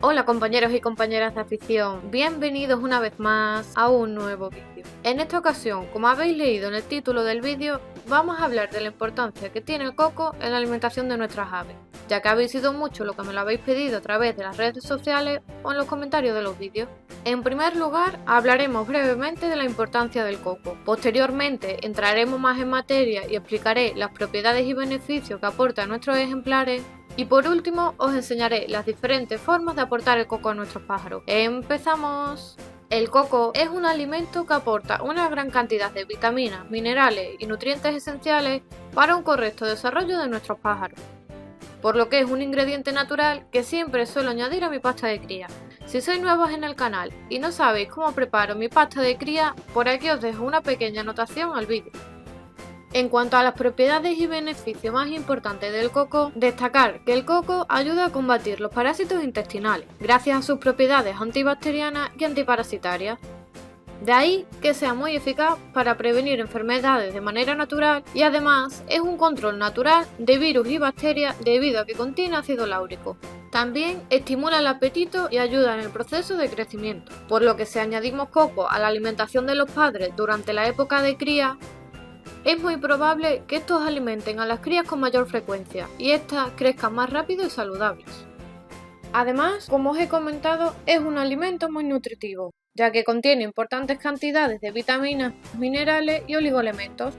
Hola compañeros y compañeras de afición, bienvenidos una vez más a un nuevo vídeo. En esta ocasión, como habéis leído en el título del vídeo, vamos a hablar de la importancia que tiene el coco en la alimentación de nuestras aves, ya que habéis sido muchos los que me lo habéis pedido a través de las redes sociales o en los comentarios de los vídeos. En primer lugar, hablaremos brevemente de la importancia del coco. Posteriormente, entraremos más en materia y explicaré las propiedades y beneficios que aporta a nuestros ejemplares. Y por último, os enseñaré las diferentes formas de aportar el coco a nuestros pájaros. ¡Empezamos! El coco es un alimento que aporta una gran cantidad de vitaminas, minerales y nutrientes esenciales para un correcto desarrollo de nuestros pájaros, por lo que es un ingrediente natural que siempre suelo añadir a mi pasta de cría. Si sois nuevos en el canal y no sabéis cómo preparo mi pasta de cría, por aquí os dejo una pequeña anotación al vídeo. En cuanto a las propiedades y beneficios más importantes del coco, destacar que el coco ayuda a combatir los parásitos intestinales, gracias a sus propiedades antibacterianas y antiparasitarias. De ahí que sea muy eficaz para prevenir enfermedades de manera natural y además es un control natural de virus y bacterias debido a que contiene ácido láurico. También estimula el apetito y ayuda en el proceso de crecimiento, por lo que si añadimos coco a la alimentación de los padres durante la época de cría, es muy probable que estos alimenten a las crías con mayor frecuencia y éstas crezcan más rápido y saludables. Además, como os he comentado, es un alimento muy nutritivo, ya que contiene importantes cantidades de vitaminas, minerales y oligoelementos,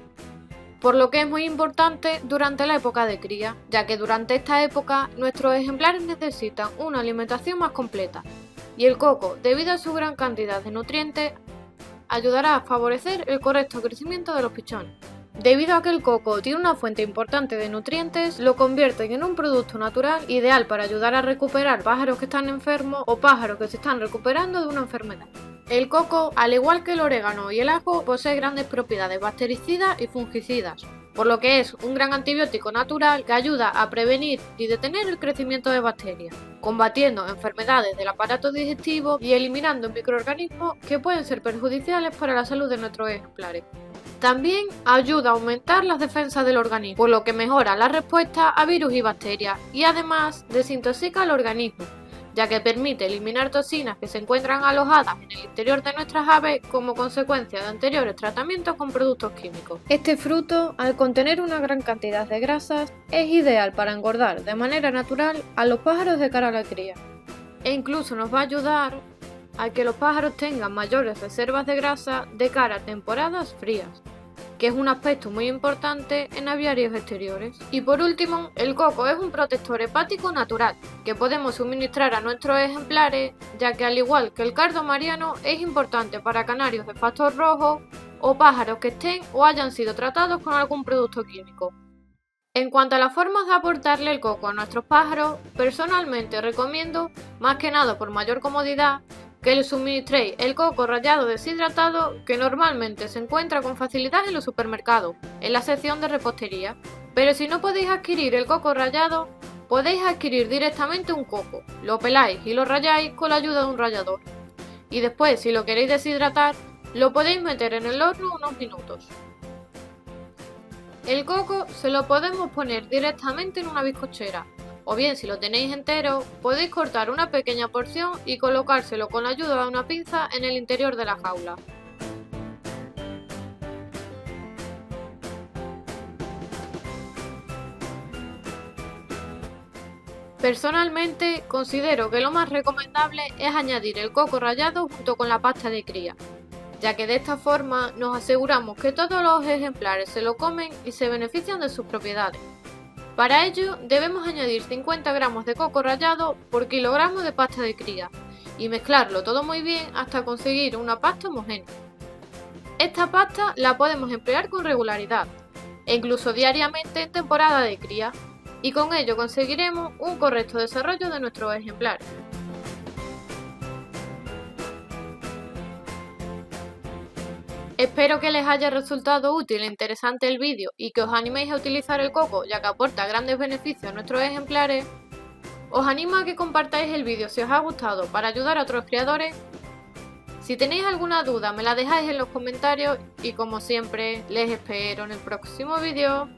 por lo que es muy importante durante la época de cría, ya que durante esta época nuestros ejemplares necesitan una alimentación más completa, y el coco, debido a su gran cantidad de nutrientes, ayudará a favorecer el correcto crecimiento de los pichones. Debido a que el coco tiene una fuente importante de nutrientes, lo convierten en un producto natural ideal para ayudar a recuperar pájaros que están enfermos o pájaros que se están recuperando de una enfermedad. El coco, al igual que el orégano y el ajo, posee grandes propiedades bactericidas y fungicidas, por lo que es un gran antibiótico natural que ayuda a prevenir y detener el crecimiento de bacterias, combatiendo enfermedades del aparato digestivo y eliminando microorganismos que pueden ser perjudiciales para la salud de nuestros ejemplares. También ayuda a aumentar las defensas del organismo, por lo que mejora la respuesta a virus y bacterias y además desintoxica el organismo, ya que permite eliminar toxinas que se encuentran alojadas en el interior de nuestras aves como consecuencia de anteriores tratamientos con productos químicos. Este fruto, al contener una gran cantidad de grasas, es ideal para engordar de manera natural a los pájaros de cara a la cría, e incluso nos va a ayudar a que los pájaros tengan mayores reservas de grasa de cara a temporadas frías, que es un aspecto muy importante en aviarios exteriores. Y por último, el coco es un protector hepático natural que podemos suministrar a nuestros ejemplares, ya que al igual que el cardo mariano es importante para canarios de pastor rojo o pájaros que estén o hayan sido tratados con algún producto químico. En cuanto a las formas de aportarle el coco a nuestros pájaros, personalmente recomiendo, más que nada por mayor comodidad, que le suministréis el coco rallado deshidratado que normalmente se encuentra con facilidad en los supermercados, en la sección de repostería. Pero si no podéis adquirir el coco rallado, podéis adquirir directamente un coco, lo peláis y lo ralláis con la ayuda de un rallador. Y después, si lo queréis deshidratar, lo podéis meter en el horno unos minutos. El coco se lo podemos poner directamente en una bizcochera, o bien si lo tenéis entero, podéis cortar una pequeña porción y colocárselo con la ayuda de una pinza en el interior de la jaula. Personalmente considero que lo más recomendable es añadir el coco rallado junto con la pasta de cría, ya que de esta forma nos aseguramos que todos los ejemplares se lo comen y se benefician de sus propiedades. Para ello debemos añadir 50 gramos de coco rallado por kilogramo de pasta de cría y mezclarlo todo muy bien hasta conseguir una pasta homogénea. Esta pasta la podemos emplear con regularidad e incluso diariamente en temporada de cría, y con ello conseguiremos un correcto desarrollo de nuestros ejemplares. Espero que les haya resultado útil e interesante el vídeo y que os animéis a utilizar el coco, ya que aporta grandes beneficios a nuestros ejemplares. Os animo a que compartáis el vídeo si os ha gustado para ayudar a otros criadores. Si tenéis alguna duda me la dejáis en los comentarios y como siempre les espero en el próximo vídeo.